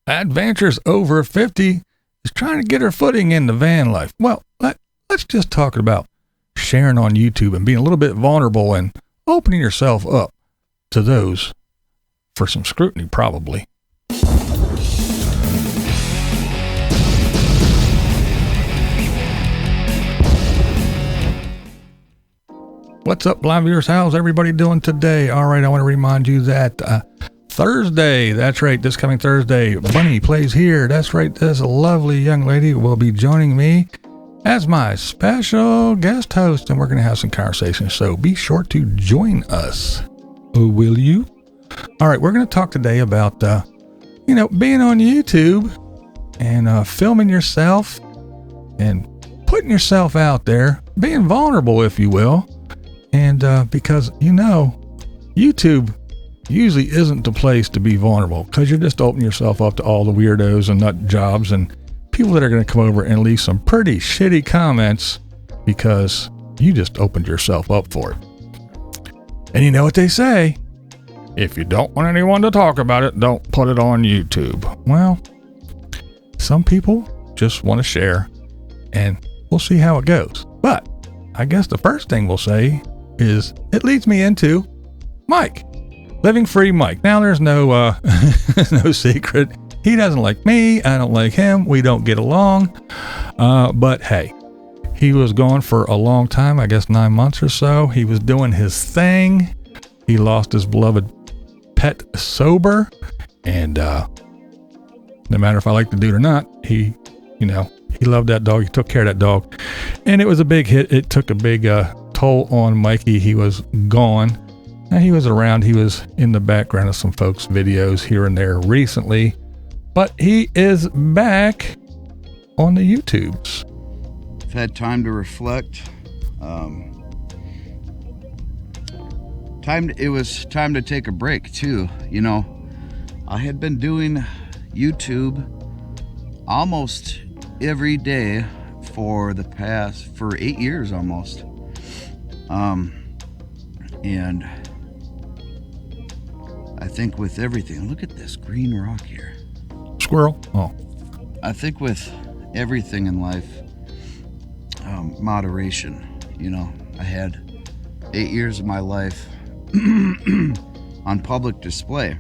Advantures over 50 is trying to get her footing in the van life. Well, let's just talk about sharing on YouTube and being a little bit vulnerable and opening yourself up to those for some scrutiny, probably. What's up, live viewers? How's everybody doing today? All right, I want to remind you that Thursday, that's right, this coming Thursday, Bunny Plays Here. That's right, this lovely young lady will be joining me as my special guest host, and we're going to have some conversations, so be sure to join us. Will you? All right, we're going to talk today about, being on YouTube and YouTube yourself and putting yourself out there, being vulnerable, if you will. And because, YouTube usually isn't the place to be vulnerable, because you're just opening yourself up to all the weirdos and nut jobs and people that are going to come over and leave some pretty shitty comments because you just opened yourself up for it. And you know what they say? If you don't want anyone to talk about it, don't put it on YouTube. Well, some people just want to share, and we'll see how it goes. But I guess the first thing we'll say is it leads me into Mike. Living Free Mike. Now there's no no secret. He doesn't like me. I don't like him. We don't get along. But hey, he was gone for a long time, I guess 9 months or so. He was doing his thing. He lost his beloved pet sober. And no matter if I like the dude or not, he loved that dog. He took care of that dog. And it was a big hit. It took a big toll on Mikey. He was gone. Now, he was around. He was in the background of some folks' videos here and there recently, but he is back on the YouTubes. I've had time to reflect. It was time to take a break too. I had been doing YouTube almost every day for 8 years almost. And I think with everything, look at this green rock here. Squirrel. Oh. I think with everything in life, moderation. I had 8 years of my life on public display.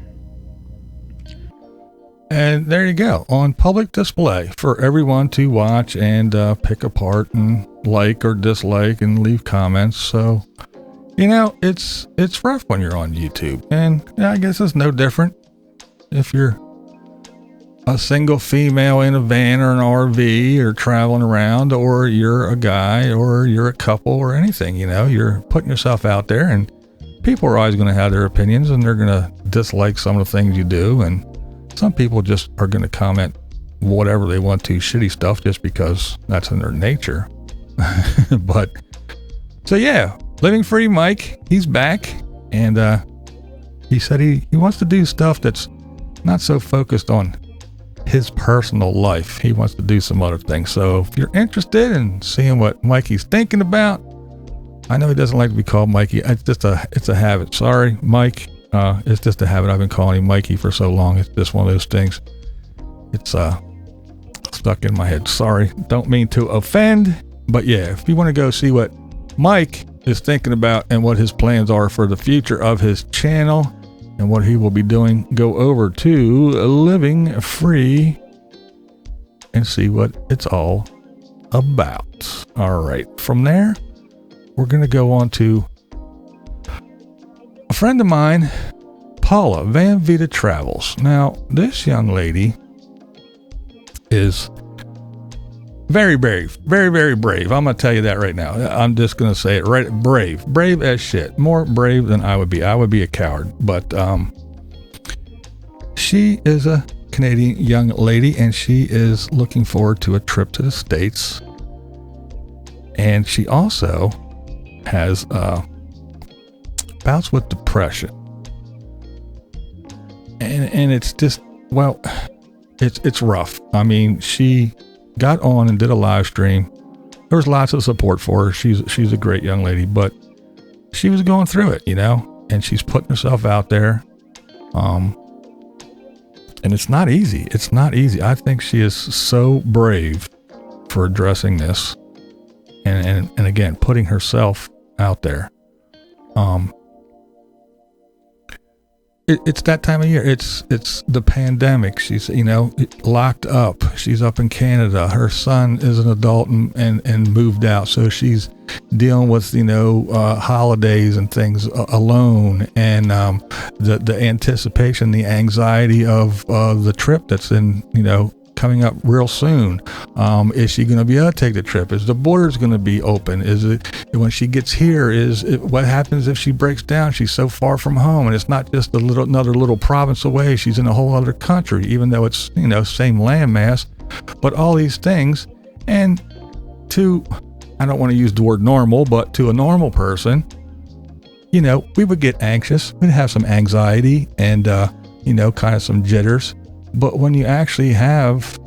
And there you go, on public display for everyone to watch and pick apart and like or dislike and leave comments. So, it's rough when you're on YouTube. And I guess it's no different if you're a single female in a van or an RV or traveling around, or you're a guy or you're a couple or anything. You're putting yourself out there, and people are always going to have their opinions, and they're going to dislike some of the things you do. And some people just are going to comment whatever they want to, shitty stuff, just because that's in their nature. But so yeah, Living Free Mike, he's back, and he said he wants to do stuff that's not so focused on his personal life. He wants to do some other things. So if you're interested in seeing what Mikey's thinking about, I know he doesn't like to be called Mikey. It's a habit. Sorry, Mike. It's just a habit. I've been calling him Mikey for so long. It's just one of those things. It's stuck in my head. Sorry. Don't mean to offend. But yeah, if you want to go see what Mike is thinking about and what his plans are for the future of his channel and what he will be doing, go over to Living Free and see what it's all about. All right. From there, we're going to go on to a friend of mine, Paula Van Vida Travels. Now, this young lady is very brave, very, very brave. I'm going to tell you that right now. I'm just going to say it right. Brave as shit. More brave than I would be. I would be a coward. But she is a Canadian young lady, and she is looking forward to a trip to the States. And she also has bouts with depression. And it's just, well, it's rough. I mean, she got on and did a live stream. There was lots of support for her. She's a great young lady, but she was going through it, and she's putting herself out there. And it's not easy. It's not easy. I think she is so brave for addressing this and again, putting herself out there. It's that time of year. It's the pandemic. She's, locked up. She's up in Canada. Her son is an adult and moved out. So she's dealing with, holidays and things alone. And the anticipation, the anxiety of the trip that's coming up real soon. Is she going to be able to take the trip? Is the borders going to be open? Is it when she gets here? What happens if she breaks down? She's so far from home, and it's not just another little province away. She's in a whole other country, even though it's same landmass. But all these things, and I don't want to use the word normal, but to a normal person, we would get anxious. We'd have some anxiety and kind of some jitters. But when you actually have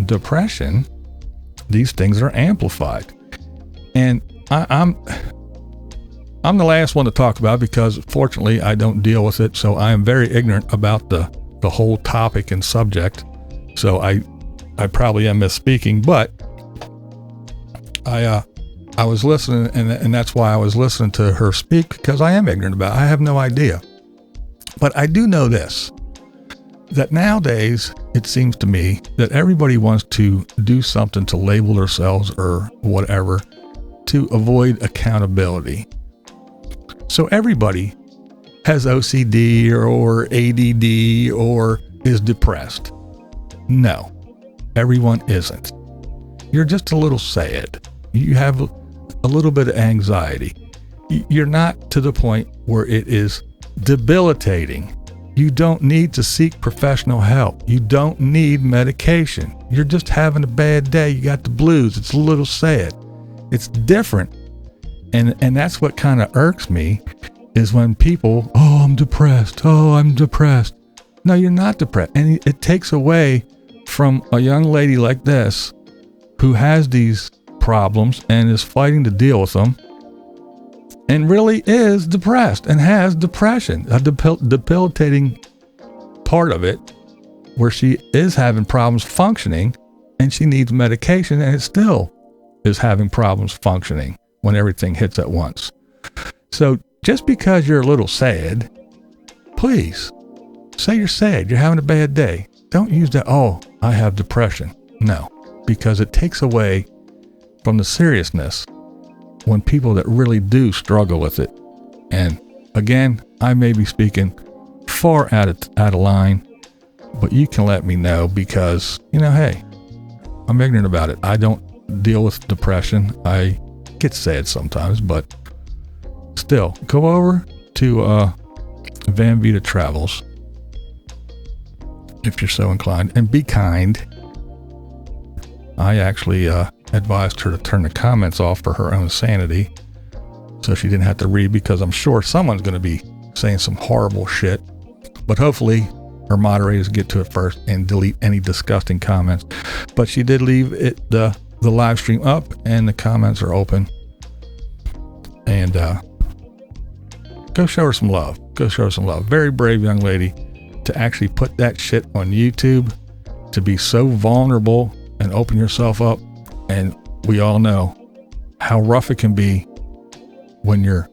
depression, these things are amplified. And I'm the last one to talk about, because fortunately I don't deal with it. So I am very ignorant about the whole topic and subject. So I probably am misspeaking, but I was listening, and that's why I was listening to her speak, because I am ignorant about it. I have no idea. But I do know this, that nowadays it seems to me that everybody wants to do something to label themselves or whatever to avoid accountability. So everybody has OCD or ADD or is depressed. No, everyone isn't. You're just a little sad. You have a little bit of anxiety. You're not to the point where it is debilitating. You don't need to seek professional help. You don't need medication. You're just having a bad day. You got the blues. It's a little sad. It's different. And that's what kind of irks me, is when people, I'm depressed. Oh, I'm depressed. No, you're not depressed. And it takes away from a young lady like this who has these problems and is fighting to deal with them, and really is depressed and has depression, a debilitating part of it, where she is having problems functioning and she needs medication, and it still is having problems functioning when everything hits at once. So just because you're a little sad, please say you're sad, you're having a bad day. Don't use that, I have depression. No, because it takes away from the seriousness when people that really do struggle with it. And again, I may be speaking far out of line, but you can let me know, because, hey, I'm ignorant about it. I don't deal with depression. I get sad sometimes, but still, go over to Vida Travels if you're so inclined, and be kind. I actually advised her to turn the comments off for her own sanity, so she didn't have to read, because I'm sure someone's going to be saying some horrible shit. But hopefully her moderators get to it first and delete any disgusting comments. But she did leave the live stream up, and the comments are open. And go show her some love. Go show her some love. Very brave young lady to actually put that shit on YouTube, to be so vulnerable and open yourself up. And we all know how rough it can be when you're,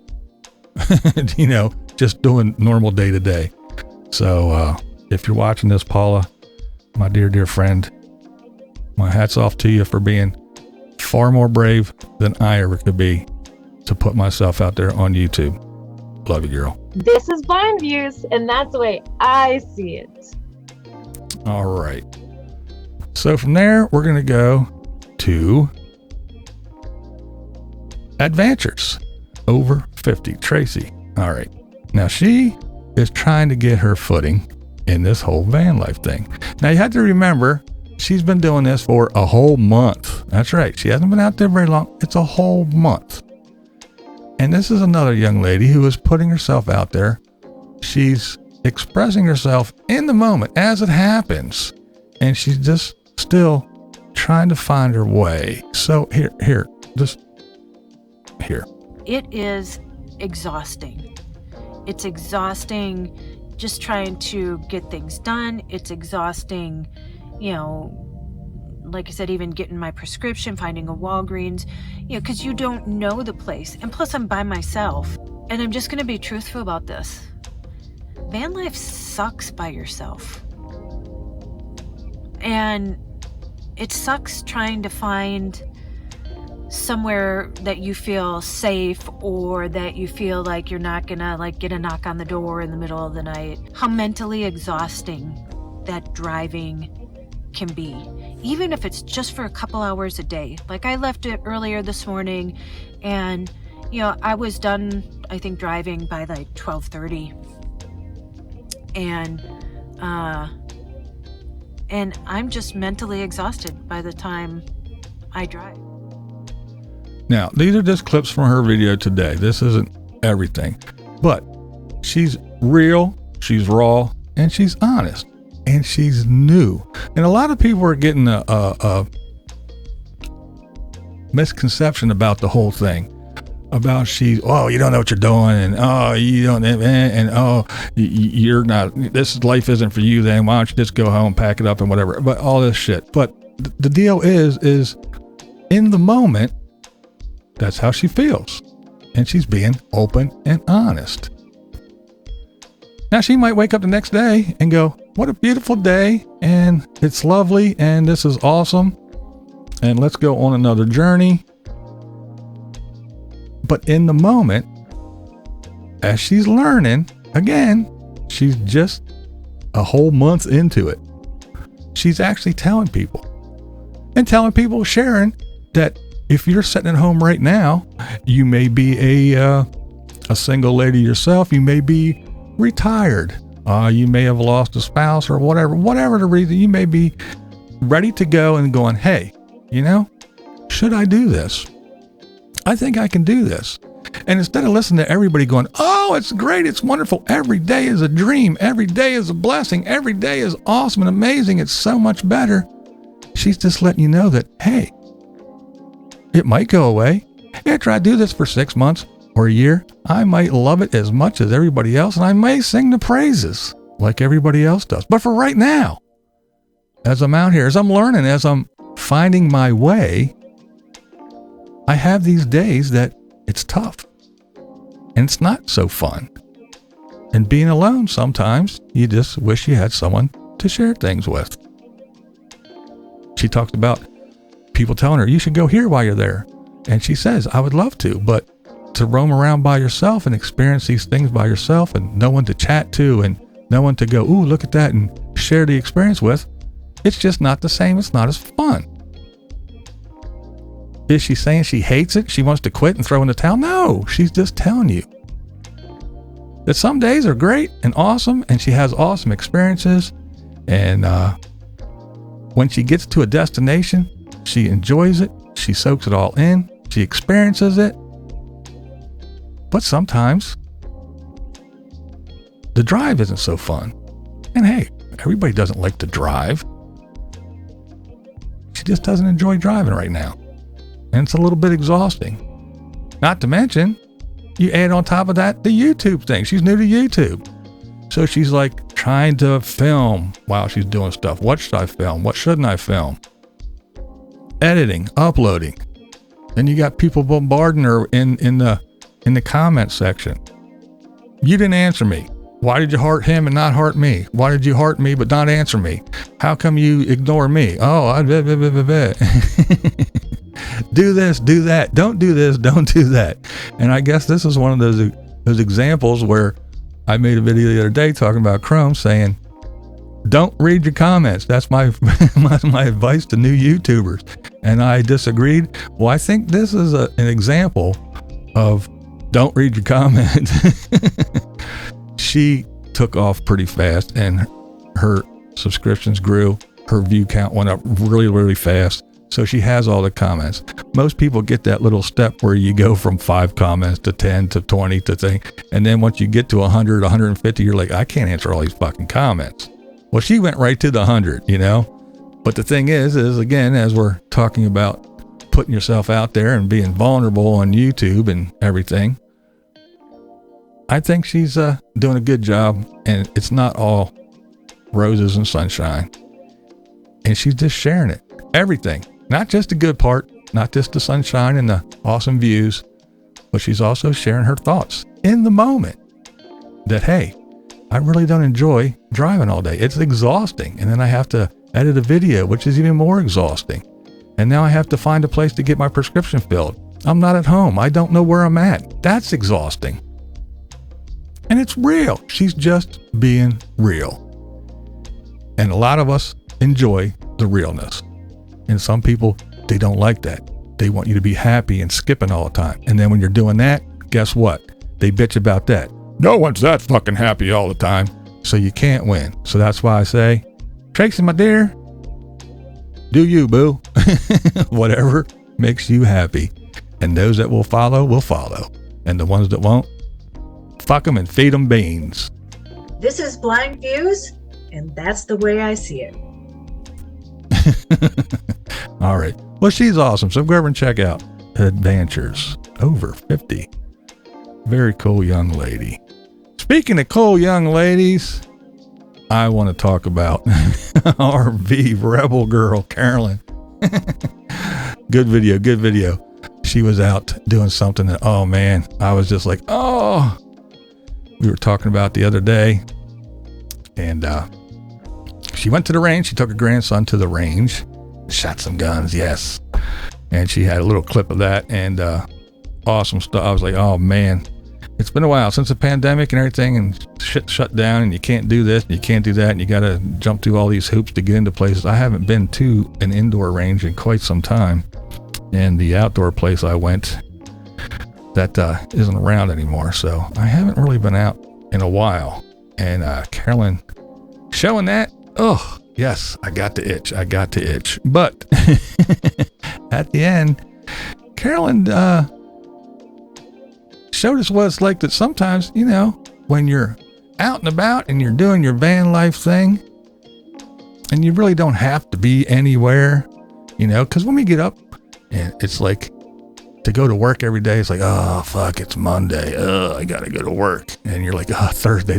just doing normal day to day. So if you're watching this, Paula, my dear friend, my hat's off to you for being far more brave than I ever could be to put myself out there on YouTube. Love you, girl. This is Blind Views, and that's the way I see it. All right. So from there, we're going to go to Advantures Over 50, Tracy. All right. Now she is trying to get her footing in this whole van life thing. Now you have to remember, she's been doing this for a whole month. That's right. She hasn't been out there very long. It's a whole month. And this is another young lady who is putting herself out there. She's expressing herself in the moment as it happens. And she's just still trying to find her way. So here. It is exhausting. It's exhausting just trying to get things done. It's exhausting, like I said, even getting my prescription, finding a Walgreens, because you don't know the place. And plus I'm by myself. And I'm just going to be truthful about this. Van life sucks by yourself. And it sucks trying to find somewhere that you feel safe, or that you feel like you're not gonna get a knock on the door in the middle of the night. How mentally exhausting that driving can be, even if it's just for a couple hours a day. Like I left it earlier this morning, and I was done, I think, driving by like 12:30, and I'm just mentally exhausted by the time I drive. Now, these are just clips from her video today. This isn't everything, but she's real, she's raw, and she's honest, and she's new. And a lot of people are getting a misconception about the whole thing. About you don't know what you're doing, and you don't, and you're not, this life isn't for you, then why don't you just go home, pack it up and whatever, but all this shit. But the deal is in the moment, that's how she feels. And she's being open and honest. Now she might wake up the next day and go, what a beautiful day, and it's lovely, and this is awesome, and let's go on another journey. But in the moment, as she's learning, again, she's just a whole month into it. She's actually telling people, sharing that if you're sitting at home right now, you may be a single lady yourself. You may be retired. You may have lost a spouse or whatever the reason. You may be ready to go and going, hey, should I do this? I think I can do this. And instead of listening to everybody going, oh, it's great, it's wonderful, every day is a dream, every day is a blessing, every day is awesome and amazing, it's so much better, she's just letting you know that, hey, it might go away. After I do this for 6 months or a year, I might love it as much as everybody else, and I may sing the praises like everybody else does. But for right now, as I'm out here, as I'm learning, as I'm finding my way, I have these days that it's tough and it's not so fun. And being alone, sometimes you just wish you had someone to share things with. She talks about people telling her, you should go here while you're there. And she says, I would love to, but to roam around by yourself and experience these things by yourself and no one to chat to and no one to go, ooh, look at that, and share the experience with, it's just not the same. It's not as fun. Is she saying she hates it? She wants to quit and throw in the towel? No, she's just telling you that some days are great and awesome, and she has awesome experiences. And when she gets to a destination, she enjoys it. She soaks it all in. She experiences it. But sometimes the drive isn't so fun. And hey, everybody doesn't like to drive. She just doesn't enjoy driving right now. And it's a little bit exhausting. Not to mention, you add on top of that the YouTube thing. She's new to YouTube. So she's like trying to film while she's doing stuff. What should I film? What shouldn't I film? Editing, uploading. Then you got people bombarding her in the comment section. You didn't answer me. Why did you heart him and not heart me? Why did you heart me but not answer me? How come you ignore me? Oh, do this, do that. Don't do this, don't do that. And I guess this is one of those examples where I made a video the other day talking about Chrome, saying, don't read your comments. That's my my advice to new YouTubers. And I disagreed. Well, I think this is an example of don't read your comments. She took off pretty fast and her subscriptions grew. Her view count went up really, really fast. So she has all the comments. Most people get that little step where you go from 5 comments to 10 to 20 to thing. And then once you get to 100, 150, you're like, I can't answer all these fucking comments. Well, she went right to the 100, But the thing is again, as we're talking about putting yourself out there and being vulnerable on YouTube and everything, I think she's doing a good job, and it's not all roses and sunshine. And she's just sharing it. Everything. Not just the good part, not just the sunshine and the awesome views, but she's also sharing her thoughts in the moment that, hey, I really don't enjoy driving all day. It's exhausting. And then I have to edit a video, which is even more exhausting. And now I have to find a place to get my prescription filled. I'm not at home. I don't know where I'm at. That's exhausting. And it's real. She's just being real. And a lot of us enjoy the realness. And some people, they don't like that. They want you to be happy and skipping all the time. And then when you're doing that, guess what? They bitch about that. No one's that fucking happy all the time. So you can't win. So that's why I say, Tracy, my dear, do you, boo. Whatever makes you happy. And those that will follow, will follow. And the ones that won't, fuck them and feed them beans. This is Blind Views, and that's the way I see it. All right. Well, she's awesome. So go over and check out Advantures Over 50. Very cool young lady. Speaking of cool young ladies, I want to talk about RV Rebel Girl, Carolyn. Good video, good video. She was out doing something that, oh man, I was just like, oh, we were talking about the other day. And she went to the range. She took her grandson to the range, shot some guns, yes. And she had a little clip of that and awesome stuff. I was like, oh man, it's been a while since the pandemic and everything and shit shut down and you can't do this and you can't do that and you got to jump through all these hoops to get into places. I haven't been to an indoor range in quite some time. And the outdoor place I went, that isn't around anymore. So I haven't really been out in a while. And Carolyn showing that, oh, yes, I got the itch. I got the itch. But at the end, Carolyn showed us what it's like that sometimes, you know, when you're out and about and you're doing your van life thing and you really don't have to be anywhere, you know, because when we get up and it's like to go to work every day, it's like, oh, fuck, it's Monday. I got to go to work. And you're like, oh, Thursday.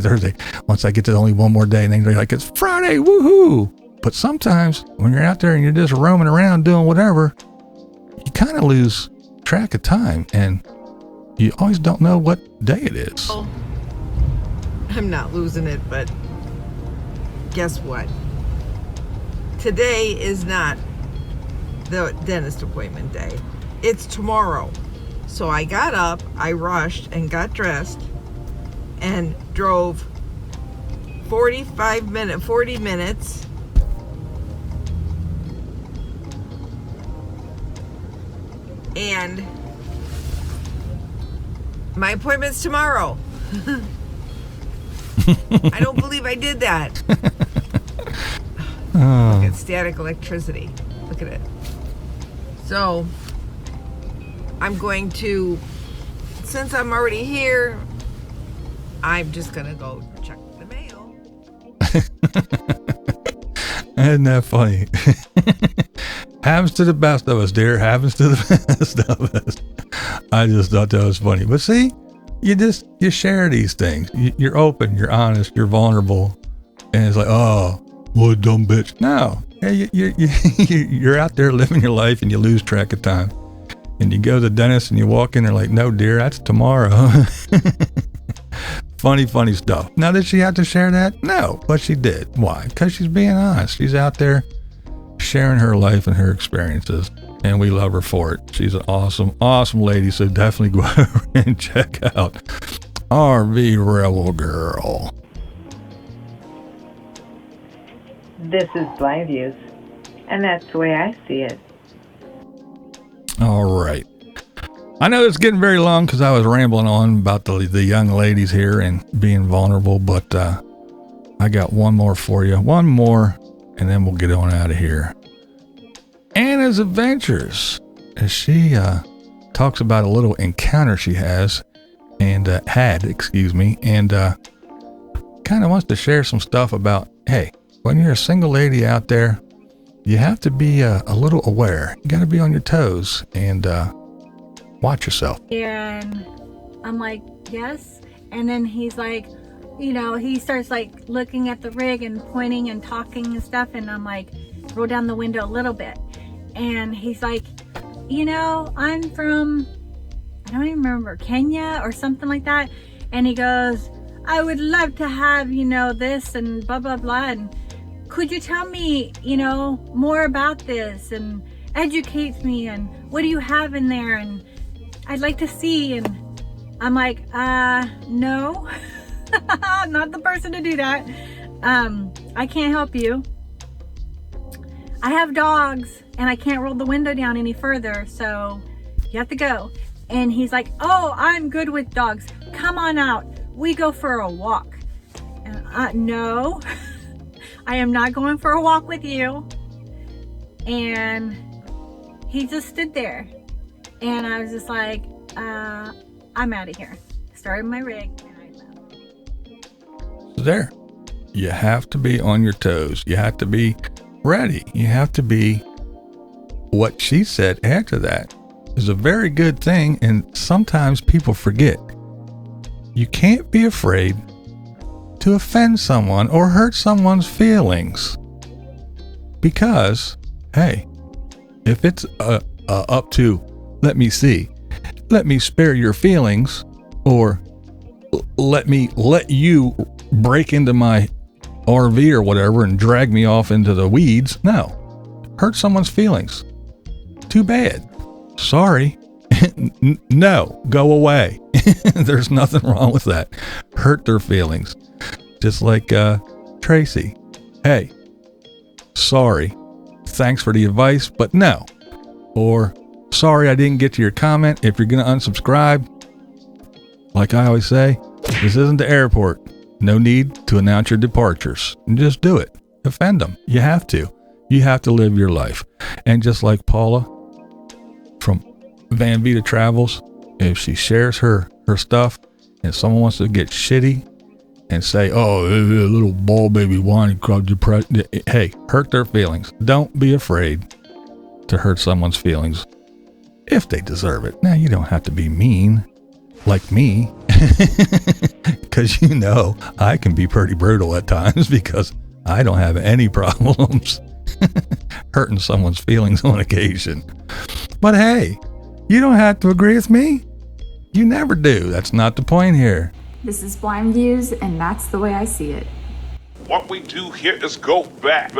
Once I get to only one more day, and then you're like, it's Friday. Woohoo. But sometimes when you're out there and you're just roaming around doing whatever, you kind of lose track of time and you always don't know what day it is. Oh, I'm not losing it, but guess what? Today is not the dentist appointment day. It's tomorrow. So I got up, I rushed and got dressed and drove 40 minutes and my appointment's tomorrow. I don't believe I did that. Look at static electricity. Look at it. So I'm going to, since I'm already here, I'm just going to go check the mail. Isn't that funny? Happens to the best of us, dear. Happens to the best of us. I just thought that was funny. But see, you share these things. You're open, you're honest, you're vulnerable. And it's like, oh, what a dumb bitch. No. Hey, you're out there living your life and you lose track of time. And you go to the dentist and you walk in and they're like, no, dear, that's tomorrow. Funny stuff. Now, did she have to share that? No, but she did. Why? Because she's being honest. She's out there sharing her life and her experiences. And we love her for it. She's an awesome lady. So definitely go over and check out RV Rebel Girl. This is Blind Views, and that's the way I see it. All right. I know it's getting very long because I was rambling on about the young ladies here and being vulnerable, but I got one more for you. One more, and then we'll get on out of here. Anna's Adventures, as she talks about a little encounter she had, and kind of wants to share some stuff about, hey, when you're a single lady out there, you have to be a little aware. You got to be on your toes and watch yourself. And I'm like, yes. And then he's like, you know, he starts like looking at the rig and pointing and talking and stuff. And I'm like, roll down the window a little bit. And he's like, you know, I'm from, I don't even remember, Kenya or something like that. And he goes, I would love to have, you know, this and blah, blah, blah. And could you tell me, you know, more about this and educate me? And what do you have in there? And I'd like to see. And I'm like, no, I'm not the person to do that. I can't help you. I have dogs and I can't roll the window down any further. So you have to go. And he's like, oh, I'm good with dogs. Come on out. We go for a walk. And no, I am not going for a walk with you. And he just stood there. And I was just like, I'm out of here. Started my rig and I left. There. You have to be on your toes. You have to be ready. You have to be what she said after that is a very good thing. And sometimes people forget. You can't be afraid to offend someone or hurt someone's feelings. Because, hey, if it's up to, let me spare your feelings, or let you break into my RV or whatever and drag me off into the weeds. No. Hurt someone's feelings. Too bad. Sorry. No. Go away. There's nothing wrong with that. Hurt their feelings. Just like Tracy. Hey. Sorry. Thanks for the advice, but no. Or sorry I didn't get to your comment. If you're going to unsubscribe, like I always say, this isn't the airport. No need to announce your departures. Just do it. Offend them. You have to. You have to live your life. And just like Paula from Vida Travels, if she shares her stuff and someone wants to get shitty and say, oh, little ball baby whiny crowd depressed, hey, hurt their feelings. Don't be afraid to hurt someone's feelings if they deserve it. Now, you don't have to be mean like me, because you know I can be pretty brutal at times because I don't have any problems hurting someone's feelings on occasion. But hey, you don't have to agree with me. You never do. That's not the point here. This is Blind Views, and that's the way I see it. What we do here is go back.